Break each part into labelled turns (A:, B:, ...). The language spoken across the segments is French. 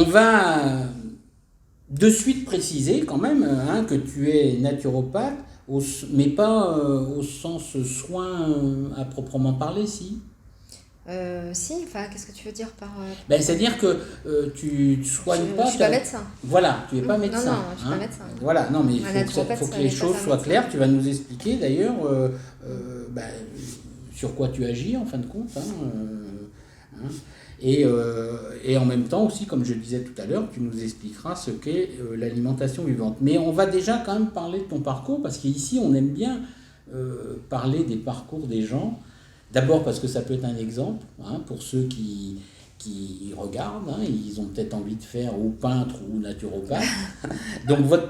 A: va de suite préciser quand même que tu es naturopathe, mais pas au sens soin à proprement parler, si.
B: Si, enfin, qu'est-ce que tu veux dire par...
A: C'est-à-dire que tu ne soignes pas...
B: Je suis pas médecin.
A: Voilà, tu n'es pas médecin.
B: Non, je suis pas médecin.
A: Voilà, non, mais il
B: naturopathe,
A: faut que les choses soient claires. Tu vas nous expliquer d'ailleurs sur quoi tu agis en fin de compte. Et en même temps aussi, comme je disais tout à l'heure, tu nous expliqueras ce qu'est l'alimentation vivante. Mais on va déjà quand même parler de ton parcours, parce qu'ici on aime bien parler des parcours des gens. D'abord parce que ça peut être un exemple pour ceux qui regardent, ils ont peut-être envie de faire ou peintre ou naturopathe. Donc votre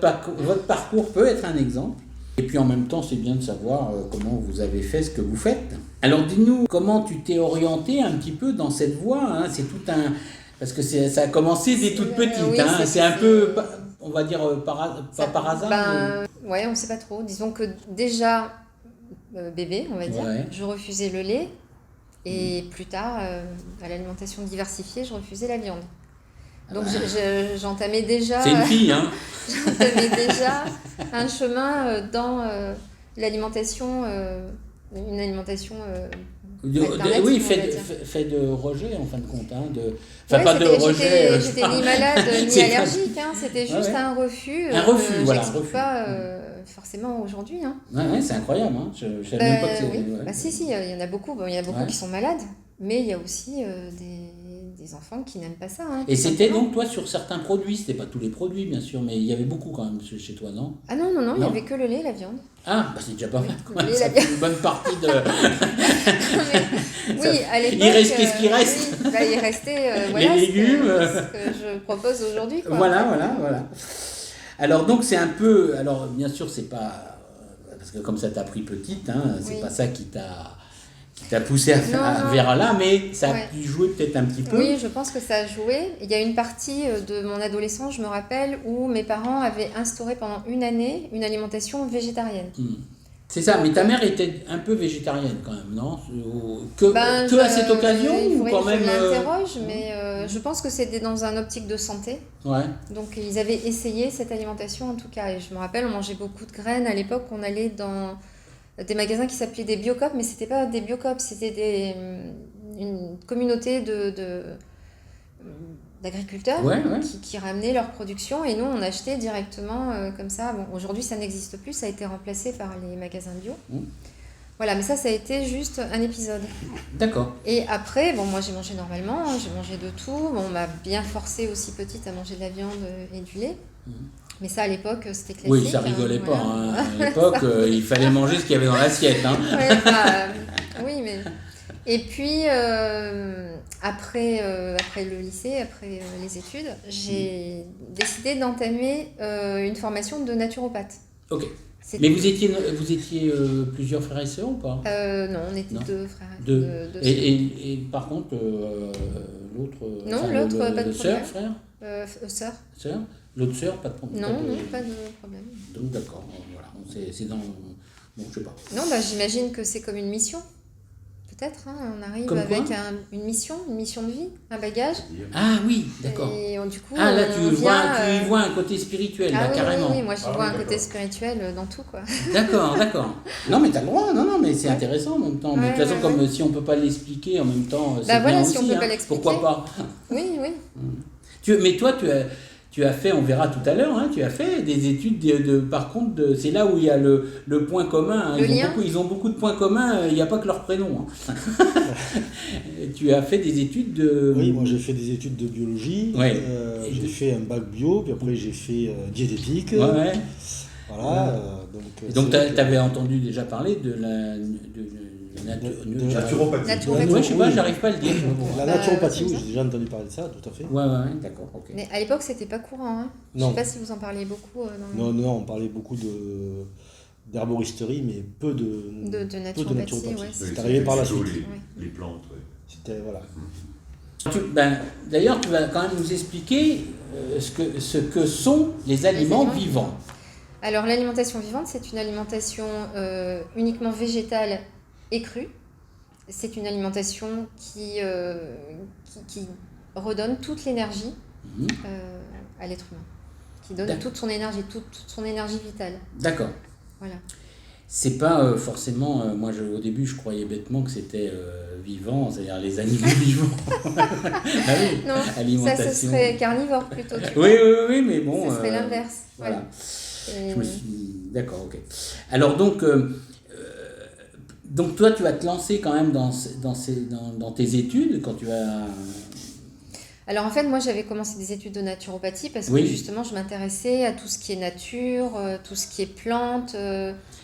A: parcours peut être un exemple. Et puis en même temps, c'est bien de savoir comment vous avez fait ce que vous faites. Alors dis-nous, comment tu t'es orienté un petit peu dans cette voie, c'est tout un... Parce que ça a commencé dès toute petite,
B: oui,
A: c'est un peu, on va dire, pas par hasard.
B: Ouais, on ne sait pas trop. Disons que déjà... bébé, on va dire.
A: Ouais.
B: Je refusais le lait et plus tard, à l'alimentation diversifiée, je refusais la viande. Donc j'entamais déjà...
A: C'est une fille,
B: J'entamais déjà un chemin dans l'alimentation, une alimentation...
A: oui, fait de rejet en fin de compte.
B: Pas de rejet. J'étais ni malade ni allergique, c'était juste un refus.
A: Un refus, voilà.
B: J'explique pas forcément aujourd'hui.
A: Ouais, c'est incroyable. Je savais même pas que c'est...
B: Oui. Si, il y en a beaucoup. Bon, il y a beaucoup qui sont malades, mais il y a aussi des enfants qui n'aiment pas ça.
A: Et c'était donc, toi, sur certains produits, c'était pas tous les produits, bien sûr, mais il y avait beaucoup quand même chez toi, non?
B: Ah non, il n'y avait que le lait et la viande.
A: Ah, c'est déjà pas mal.
B: Ça
A: fait une bonne partie de...
B: Oui, à l'époque...
A: Il reste qu'est-ce qui reste?
B: Il restait
A: les légumes.
B: ce que je propose aujourd'hui.
A: Voilà. Alors donc c'est un peu... Alors bien sûr, c'est pas... Parce que comme ça t'a pris petite, c'est pas ça qui t'a poussé vers là, mais ça a pu jouer peut-être un petit peu.
B: Oui, je pense que ça a joué. Il y a une partie de mon adolescence, je me rappelle, où mes parents avaient instauré pendant une année une alimentation végétarienne.
A: C'est ça, mais ta mère était un peu végétarienne quand même, non? Que à cette occasion ou quand même...
B: Je m'interroge, mais je pense que c'était dans un optique de santé.
A: Ouais.
B: Donc ils avaient essayé cette alimentation en tout cas. Et je me rappelle, on mangeait beaucoup de graines. À l'époque, on allait dans des magasins qui s'appelaient des Biocop, mais c'était pas des Biocop, c'était une communauté d'agriculteurs qui ramenaient leur production et nous on achetait directement comme ça. Bon, aujourd'hui ça n'existe plus, ça a été remplacé par les magasins bio. Voilà, mais ça a été juste un épisode.
A: D'accord.
B: Et après, moi j'ai mangé normalement, j'ai mangé de tout. On m'a bien forcé aussi petite à manger de la viande et du lait. Mais ça, à l'époque, c'était classique.
A: Oui, ça rigolait pas. À l'époque, il fallait manger ce qu'il y avait dans l'assiette.
B: Oui, mais... Et puis, après le lycée, après les études, j'ai décidé d'entamer une formation de naturopathe.
A: Ok. Mais vous étiez plusieurs frères et sœurs ou pas?
B: Non, on était deux frères.
A: Deux. Et par contre, l'autre...
B: Non, l'autre, pas de
A: sœur,
B: problème.
A: frère
B: Sœur.
A: Sœur? L'autre sœur, pas de problème?
B: Non, pas de problème.
A: Donc d'accord, voilà, c'est dans... Bon, je sais pas.
B: Non, j'imagine que c'est comme une mission. Peut-être, on arrive
A: comme
B: avec une mission de vie, un bagage.
A: Ah oui, d'accord.
B: Et du coup,
A: là, tu y vois un côté spirituel, là, carrément.
B: Oui, moi j'y vois un côté spirituel dans tout, quoi.
A: D'accord. Non, mais t'as le droit, non, mais c'est intéressant en même temps. Mais de toute façon, comme si on peut pas l'expliquer en même temps, c'est bien
B: si
A: aussi,
B: on peut pas l'expliquer.
A: Pourquoi pas?
B: Oui.
A: Mais toi, tu as fait, on verra tout à l'heure, tu as fait des études par contre, c'est là où il y a le point commun. Ils ont beaucoup de points communs, il n'y a pas que leur prénom. Tu as fait des études de...
C: Oui, moi j'ai fait des études de biologie, j'ai fait un bac bio, puis après j'ai fait diététique. Voilà.
A: Donc tu avais entendu déjà parler de la...
D: naturopathie.
A: Je sais pas, j'arrive pas à le dire.
C: La naturopathie, oui, j'ai déjà entendu parler de ça, tout à fait.
A: Ouais, d'accord. Okay.
B: Mais à l'époque, c'était pas courant. Je sais pas si vous en parliez beaucoup.
C: Non, on parlait beaucoup d'herboristerie, mais peu de naturopathie. C'est arrivé par la suite.
D: Les plantes,
C: C'était, voilà.
A: D'ailleurs, tu vas quand même nous expliquer ce que sont les aliments vivants.
B: Alors, l'alimentation vivante, c'est une alimentation uniquement végétale et crue. C'est une alimentation qui redonne toute l'énergie à l'être humain, qui donne toute son énergie, toute son énergie vitale.
A: D'accord.
B: Voilà.
A: C'est pas forcément, moi au début je croyais bêtement que c'était vivant, c'est-à-dire les animaux vivants. Ah oui,
B: non,
A: alimentation.
B: Ça ce serait carnivore plutôt.
A: Oui, mais bon.
B: Ce serait l'inverse.
A: Voilà. Je me suis... D'accord, ok. Alors donc toi tu vas te lancer quand même dans tes études quand tu vas...
B: Alors en fait, moi j'avais commencé des études de naturopathie parce que justement je m'intéressais à tout ce qui est nature, tout ce qui est plantes.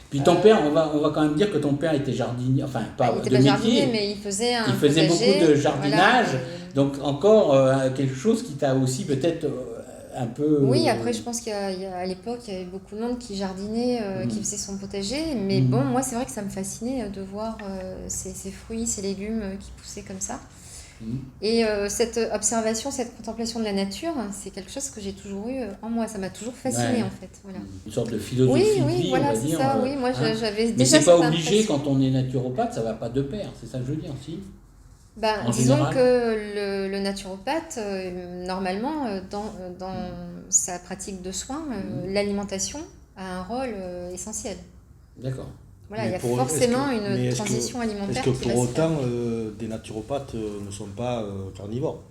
A: Puis ton père, on va quand même dire que ton père était jardinier, enfin pas de métier. Il était pas jardinier,
B: mais il faisait
A: potager, beaucoup de jardinage, donc encore quelque chose qui t'a aussi peut-être un peu...
B: Oui, après je pense qu'à l'époque il y avait beaucoup de monde qui jardinait, qui faisait son potager, mais bon, moi c'est vrai que ça me fascinait de voir ces fruits, ces légumes qui poussaient comme ça. Et cette observation, cette contemplation de la nature, c'est quelque chose que j'ai toujours eu en moi. Ça m'a toujours fascinée en fait. Voilà.
A: Une sorte de philosophie de vie,
B: voilà,
A: on va dire.
B: Ça, oui, moi j'avais déjà.
A: Mais c'est pas obligé quand on est naturopathe, ça va pas de pair, c'est ça que je veux dire, si.
B: Disons que le naturopathe, normalement, dans sa pratique de soins, l'alimentation a un rôle essentiel.
A: D'accord.
B: Voilà, il y a forcément une transition alimentaire.
C: Est-ce que pour autant, des naturopathes ne sont pas carnivores ?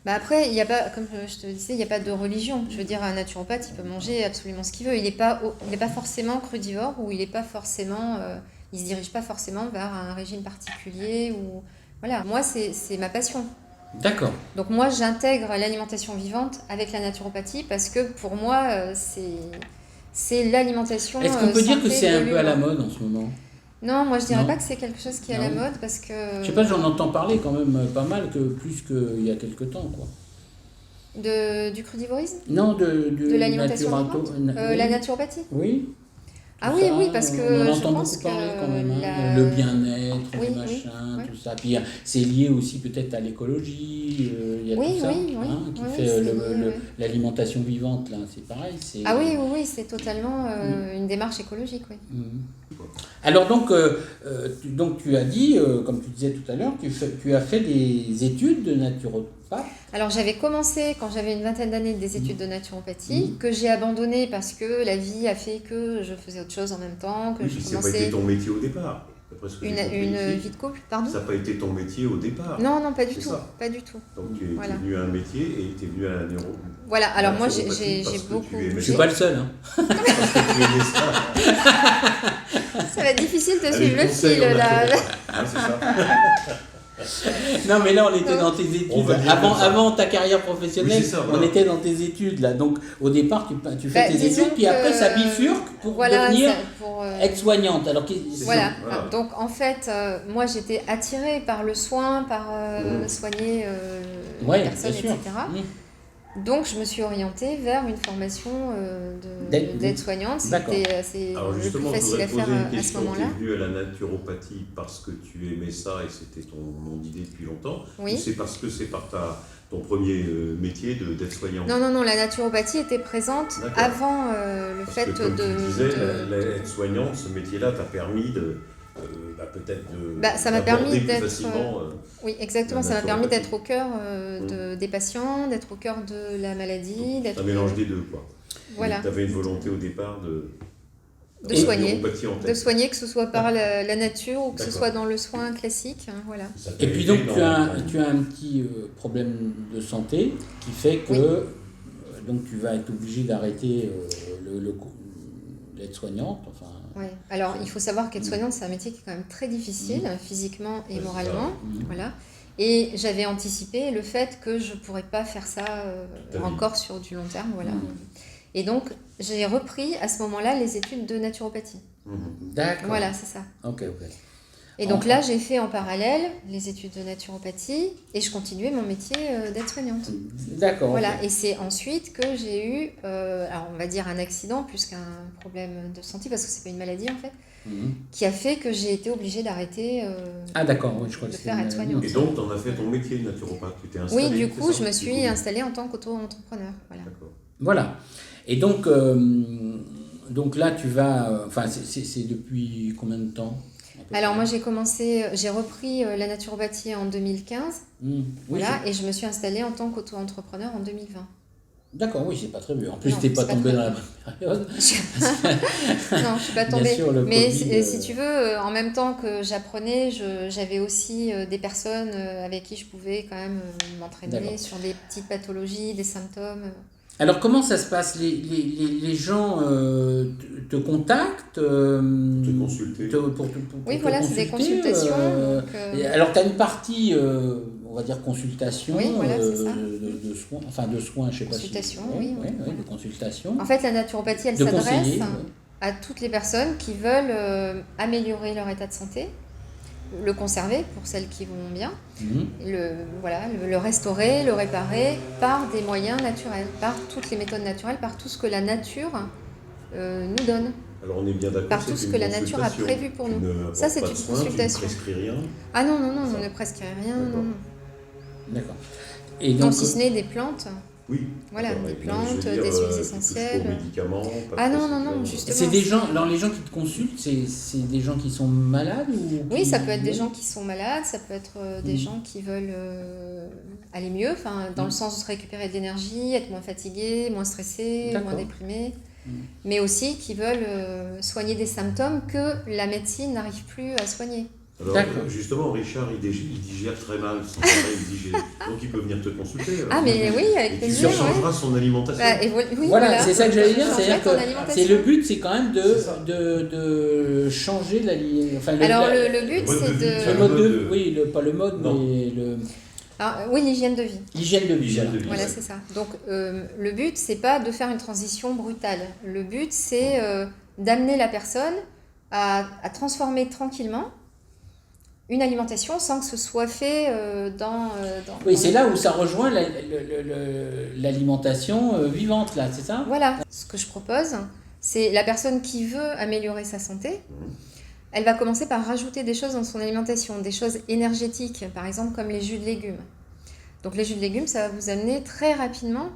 B: Après, il y a pas, comme je te disais, il n'y a pas de religion. Je veux dire, un naturopathe, il peut manger absolument ce qu'il veut. Il n'est pas forcément crudivore ou il se dirige pas forcément vers un régime particulier. Voilà, moi, c'est ma passion.
A: D'accord.
B: Donc moi, j'intègre l'alimentation vivante avec la naturopathie parce que pour moi, c'est l'alimentation.
A: Est-ce qu'on peut dire que c'est un peu à la mode en ce moment ?
B: Non, moi je dirais pas que c'est quelque chose qui est à la mode parce que...
A: Je sais pas, j'en entends parler quand même pas mal, plus qu'il y a quelques temps, quoi.
B: Du crudivorisme ?
A: Non, de
B: l'alimentation vivante ? La naturopathie ?
A: Oui.
B: Ah oui, parce que
A: on en entend beaucoup parler quand même, le bien-être, le machin, tout ça. Puis c'est lié aussi peut-être à l'écologie, il y a tout ça qui fait l'alimentation vivante, là, c'est pareil.
B: Ah oui, c'est totalement une démarche écologique, oui.
A: Alors donc tu as dit, comme tu disais tout à l'heure, tu as fait des études de naturopathe.
B: Alors j'avais commencé quand j'avais une vingtaine d'années des études de naturopathie que j'ai abandonné parce que la vie a fait que je faisais autre chose en même temps, que je commençais...
D: Ça n'a pas été ton métier au départ.
B: Une vie de couple, pardon ?
D: Ça n'a pas été ton métier au départ.
B: Non, pas du tout. Pas du tout.
D: Donc tu es venu à un métier et tu es venu à la neuro.
B: Voilà, alors moi j'ai beaucoup...
A: Je suis pas le seul.
D: Parce que tu aimais ça.
B: Ça va être difficile de suivre le fil là.
D: C'est ça.
A: Non mais là on était dans tes études, avant ta carrière professionnelle, on était dans tes études là, donc au départ tu fais tes études, puis après ça bifurque pour devenir aide-soignante. Alors,
B: donc en fait moi j'étais attirée par le soin, par soigner les personnes, etc. Donc je me suis orientée vers une formation d'aide-soignante. C'était assez le plus facile à faire à ce moment-là.
D: Tu es venue à la naturopathie parce que tu aimais ça et c'était ton nom d'idée depuis longtemps, ou c'est parce que c'est par ton premier métier d'aide-soignante ?
B: Non, la naturopathie était présente avant le fait
D: que, comme tu disais, l'aide-soignante, ce métier-là t'a permis
B: ça m'a permis d'être
D: facilement,
B: oui, exactement, ça m'a permis d'être au cœur des patients, d'être au cœur de la maladie,
D: d'être un mélange des deux, quoi.
B: Voilà.
D: Tu avais une volonté au départ
B: de soigner, que ce soit par la nature ou que ce soit dans le soin classique, voilà.
A: Et puis donc tu as un petit problème de santé qui fait que donc tu vas être obligé d'arrêter l'aide-soignante, enfin.
B: Ouais. Alors, il faut savoir qu'être-soignante, c'est un métier qui est quand même très difficile, physiquement et moralement. Voilà. Et j'avais anticipé le fait que je ne pourrais pas faire ça encore sur du long terme. Voilà. Et donc, j'ai repris à ce moment-là les études de naturopathie.
A: D'accord.
B: Voilà, c'est ça.
A: Ok.
B: Et donc là, j'ai fait en parallèle les études de naturopathie et je continuais mon métier d'aide-soignante.
A: D'accord.
B: Voilà, et c'est ensuite que j'ai eu, alors on va dire un accident plus qu'un problème de santé, parce que c'est pas une maladie en fait, qui a fait que j'ai été obligée d'arrêter
A: je crois
B: de faire aide-soignante.
D: Et donc, tu en as fait ton métier de naturopathe, tu t'es installée.
B: Oui, du coup, je me suis installée en tant qu'auto-entrepreneur. Voilà.
D: D'accord.
A: Voilà. Et donc là, tu vas... c'est depuis combien de temps ?
B: Alors moi j'ai repris la naturopathie en 2015, voilà, et je me suis installée en tant qu'auto-entrepreneur en 2020.
A: D'accord, oui, c'est pas très vieux. En plus, t'es pas tombée dans la bonne période.
B: Non, je suis pas tombée.
A: Sûr,
B: mais
A: COVID,
B: si tu veux, en même temps que j'apprenais, j'avais aussi des personnes avec qui je pouvais quand même m'entraîner sur des petites pathologies, des symptômes.
A: Alors, comment ça se passe? Les gens te contactent
D: te consulter.
B: Oui, voilà, c'est des consultations.
A: Alors, tu as une partie, on va dire, consultation,
B: oui, voilà, c'est ça.
A: de soins, je sais pas si...
B: Consultation,
A: de consultation.
B: En fait, la naturopathie, elle s'adresse à toutes les personnes qui veulent améliorer leur état de santé, le conserver pour celles qui vont bien, le restaurer, le réparer par des moyens naturels, par toutes les méthodes naturelles, par tout ce que la nature nous donne.
D: Alors on est bien d'accord,
B: par tout ce que la nature a prévu pour nous. Ça, c'est une consultation.
D: Tu ne prescris rien?
B: Ah non, on ne prescrit rien.
A: D'accord.
B: Et donc, si ce n'est des plantes.
D: Oui.
B: Voilà, des plantes, des huiles essentielles.
D: Médicaments,
B: non, justement.
A: C'est des gens, alors les gens qui te consultent, c'est des gens qui sont malades ou
B: Oui, ça peut être des gens qui sont malades, ça peut être des gens qui veulent aller mieux, dans le sens de se récupérer de l'énergie, être moins fatigué, moins stressé, moins déprimé, mais aussi qui veulent soigner des symptômes que la médecine n'arrive plus à soigner.
D: Alors, justement, Richard, il digère très mal sans arrêt, il digère. Donc il peut venir te consulter. Alors,
B: mais oui, avec plaisir.
D: Tu changeras son alimentation.
A: Voilà, c'est ça que j'allais dire. C'est-à-dire que le but, c'est quand même de changer l'alimentation.
B: Le but, c'est de...
A: Le mode de... Oui, pas le mode, mais le...
B: oui, l'hygiène de vie.
A: L'hygiène de vie.
B: Voilà, c'est ça. Donc, le but, c'est pas de faire une transition brutale. Le but, c'est d'amener la personne à transformer tranquillement une alimentation sans que ce soit fait dans
A: oui, c'est là où ça rejoint l'alimentation vivante, là, c'est ça?
B: Voilà. Ce que je propose, c'est la personne qui veut améliorer sa santé, elle va commencer par rajouter des choses dans son alimentation, des choses énergétiques, par exemple comme les jus de légumes. Donc les jus de légumes, ça va vous amener très rapidement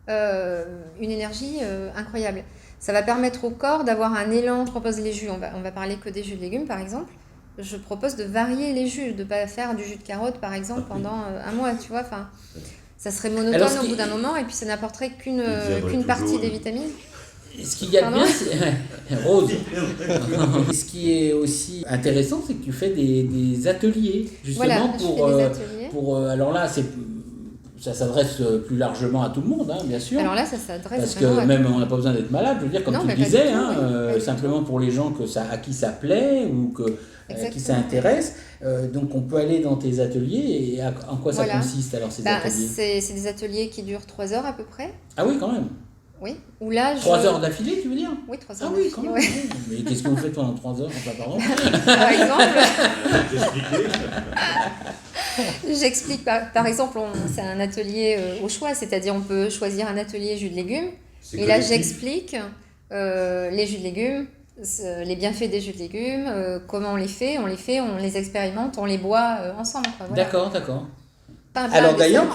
B: une énergie incroyable. Ça va permettre au corps d'avoir un élan. Je propose les jus, on va parler que des jus de légumes par exemple. Je propose de varier les jus, de ne pas faire du jus de carotte par exemple pendant un mois, tu vois. Ça serait monotone au bout d'un moment et puis ça n'apporterait qu'une partie des vitamines.
A: Ce qu'il y a de bien, c'est... Rose. Ce qui est aussi intéressant, c'est que tu fais des ateliers, justement, pour alors là, ça s'adresse plus largement à tout le monde, bien sûr.
B: Alors là, ça s'adresse
A: parce que même on n'a pas besoin d'être malade, je veux dire, comme tu disais, simplement pour les gens à qui ça plaît ou qui ça intéresse. Donc on peut aller dans tes ateliers et en quoi ça consiste alors ces ateliers?
B: C'est des ateliers qui durent 3 heures à peu près.
A: Ah oui, quand même.
B: Oui, où là
A: 3 heures d'affilée, tu veux dire?
B: Oui, 3 heures
A: d'affilée. Ah oui, quand même. Ouais. Mais qu'est-ce que vous faites pendant 3 heures en
B: Par exemple, j'explique, par exemple, c'est un atelier au choix, c'est-à-dire on peut choisir un atelier jus de légumes, et là j'explique les jus de légumes, les bienfaits des jus de légumes, comment on les fait, on les expérimente, on les boit ensemble. Voilà.
A: D'accord. Alors d'ailleurs,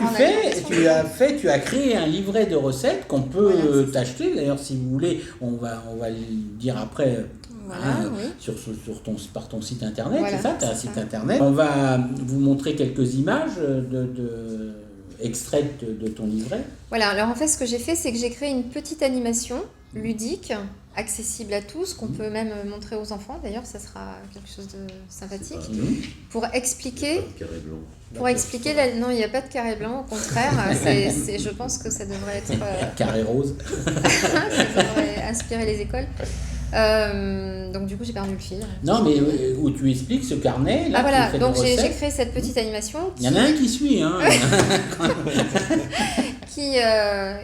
A: tu as créé un livret de recettes qu'on peut t'acheter. D'ailleurs, si vous voulez, on va le dire après par ton site internet. C'est ça, tu as un site internet. On va vous montrer quelques images extraites de ton livret.
B: Voilà, alors en fait, ce que j'ai fait, c'est que j'ai créé une petite animation ludique, accessible à tous, qu'on peut même montrer aux enfants. D'ailleurs, ça sera quelque chose de sympathique. Pour expliquer... Non, il n'y a pas de carré blanc, au contraire. Je pense que ça devrait être...
A: Carré rose.
B: Ça devrait inspirer les écoles. Donc du coup, j'ai perdu le fil.
A: Non, mais où tu expliques ce carnet. Là,
B: voilà, donc j'ai créé cette petite animation.
A: Il y en a un qui suit,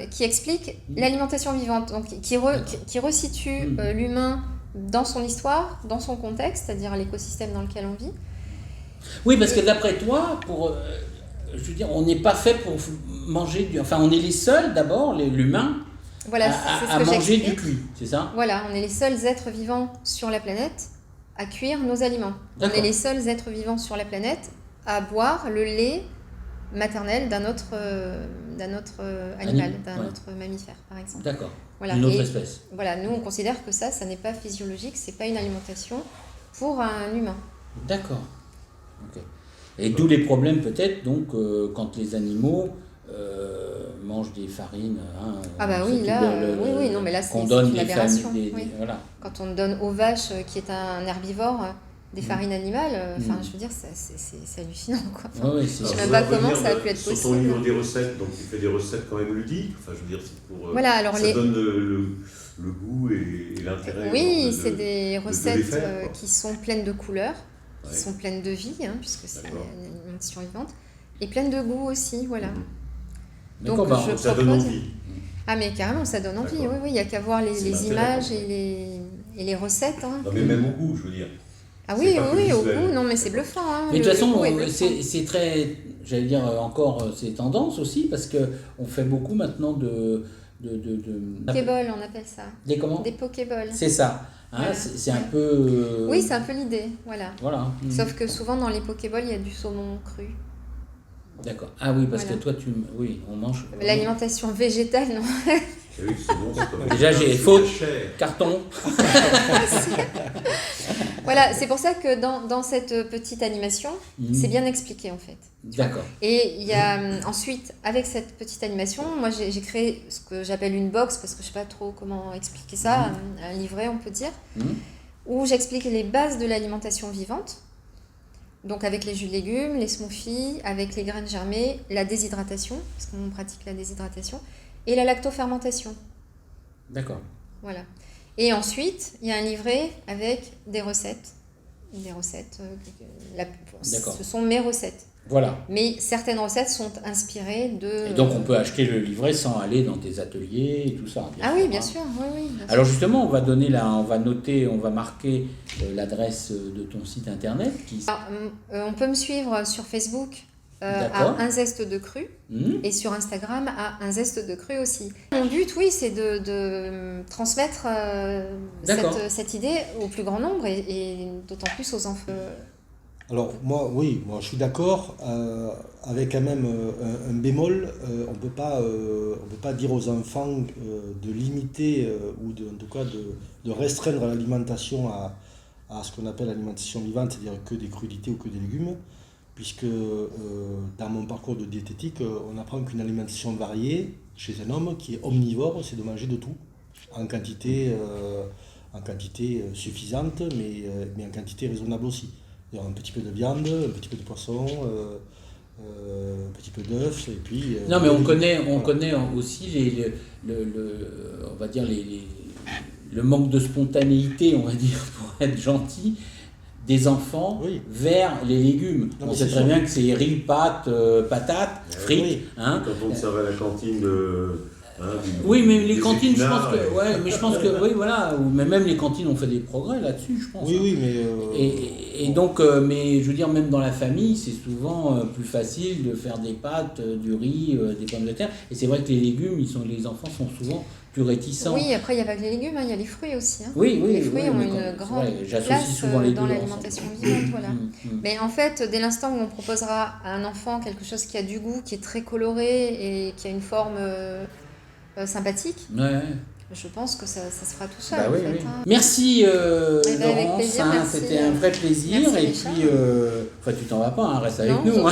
B: qui explique l'alimentation vivante, donc qui resitue l'humain dans son histoire, dans son contexte, c'est-à-dire l'écosystème dans lequel on vit.
A: Oui, parce que d'après toi, je veux dire, on n'est pas fait pour manger on est les seuls d'abord, l'humain, à manger du cuit, c'est ça? Voilà,
B: on est les seuls êtres vivants sur la planète à cuire nos aliments. On est les seuls êtres vivants sur la planète à boire le lait maternel d'un autre animal, d'un autre mammifère, par exemple.
A: D'accord. Une autre espèce.
B: Voilà, nous on considère que ça n'est pas physiologique, c'est pas une alimentation, pour un humain.
A: D'accord. Okay. Et d'où les problèmes peut-être, donc, quand les animaux mangent des farines. Hein,
B: ah bah oui, là, oui, non, mais là c'est une aberration.
A: Voilà.
B: Quand on donne aux vaches, qui est un herbivore, des farines animales, enfin, je veux dire, c'est hallucinant, quoi. Enfin, je ne sais même pas comment ça a pu être possible.
D: Sur ton livre des recettes, donc tu fais des recettes quand même ludiques, enfin, je veux dire, c'est pour...
B: voilà, alors
D: ça donne le goût et l'intérêt.
B: Oui, c'est des recettes qui sont pleines de couleurs, qui sont pleines de vie, hein, puisque c'est une alimentation vivante, et pleines de goût aussi, voilà.
D: Donc ça donne envie.
B: Ah mais carrément, ça donne envie, oui, il n'y a qu'à voir les images et les recettes. Hein.
D: Non mais même au goût, je veux dire.
B: Ah oui, au goût, non mais c'est bluffant. Hein,
A: mais de toute façon, c'est très, j'allais dire encore, c'est tendance aussi, parce qu'on fait beaucoup maintenant de
B: Pokéball, on appelle ça.
A: Des comment ?
B: Des Pokéballs.
A: C'est ça. Hein, voilà. C'est un peu...
B: Oui, c'est un peu l'idée, voilà.
A: Mmh.
B: Sauf que souvent dans les Pokéballs, il y a du saumon cru.
A: D'accord. Ah oui, parce que toi, oui, on mange...
B: L'alimentation végétale, non.
D: Oui, c'est bon, c'est
A: déjà, j'ai faute, carton.
B: Voilà, c'est pour ça que dans cette petite animation, c'est bien expliqué en fait.
A: D'accord.
B: Et il y a ensuite, avec cette petite animation, moi j'ai créé ce que j'appelle une box, parce que je ne sais pas trop comment expliquer ça, un livret on peut dire, où j'explique les bases de l'alimentation vivante. Donc avec les jus de légumes, les smoothies, avec les graines germées, la déshydratation, parce qu'on pratique la déshydratation, et la lactofermentation.
A: D'accord.
B: Voilà. Et ensuite, il y a un livret avec des recettes. Ce sont mes recettes.
A: Voilà.
B: Mais certaines recettes sont inspirées de...
A: Et donc on peut acheter le livret sans aller dans tes ateliers et tout ça.
B: Bien sûr.
A: Alors justement, on va noter, on va marquer l'adresse de ton site internet.
B: On peut me suivre sur Facebook à Un Zeste de Cru et sur Instagram à Un Zeste de Cru aussi. Mon but, c'est de transmettre cette idée au plus grand nombre et d'autant plus aux enfants.
C: Alors moi je suis d'accord, avec quand même un bémol. On peut pas dire aux enfants de limiter ou en tout cas de restreindre l'alimentation à ce qu'on appelle l'alimentation vivante, c'est-à-dire que des crudités ou que des légumes, puisque dans mon parcours de diététique, on apprend qu'une alimentation variée chez un homme qui est omnivore, c'est de manger de tout, en quantité suffisante, mais en quantité raisonnable aussi. Un petit peu de viande, un petit peu de poisson, un petit peu d'œufs, et puis...
A: non, mais on connaît aussi on va dire le manque de spontanéité, on va dire, pour être gentil, des enfants vers les légumes. On sait très bien que c'est riz, pâtes, patates, frites.
D: Oui. Hein. Quand on servait à la cantine...
A: oui, mais les cantines, je pense que oui, voilà, mais même les cantines ont fait des progrès là-dessus, je pense.
C: Oui, mais...
A: Et donc, mais je veux dire, même dans la famille, c'est souvent plus facile de faire des pâtes, du riz, des pommes de terre. Et c'est vrai que les légumes, les enfants sont souvent plus réticents.
B: Oui, après, il n'y a pas que les légumes, il y a les fruits aussi. Hein.
A: Oui,
B: les fruits ont une grande place dans l'alimentation vivante. Voilà. Mais en fait, dès l'instant où on proposera à un enfant quelque chose qui a du goût, qui est très coloré et qui a une forme... sympathique. Je pense que ça se fera tout seul. Hein.
A: Merci Laurence,
B: avec plaisir, merci.
A: C'était un vrai plaisir.
B: Merci,
A: et puis, tu t'en vas pas, reste avec nous.
B: Je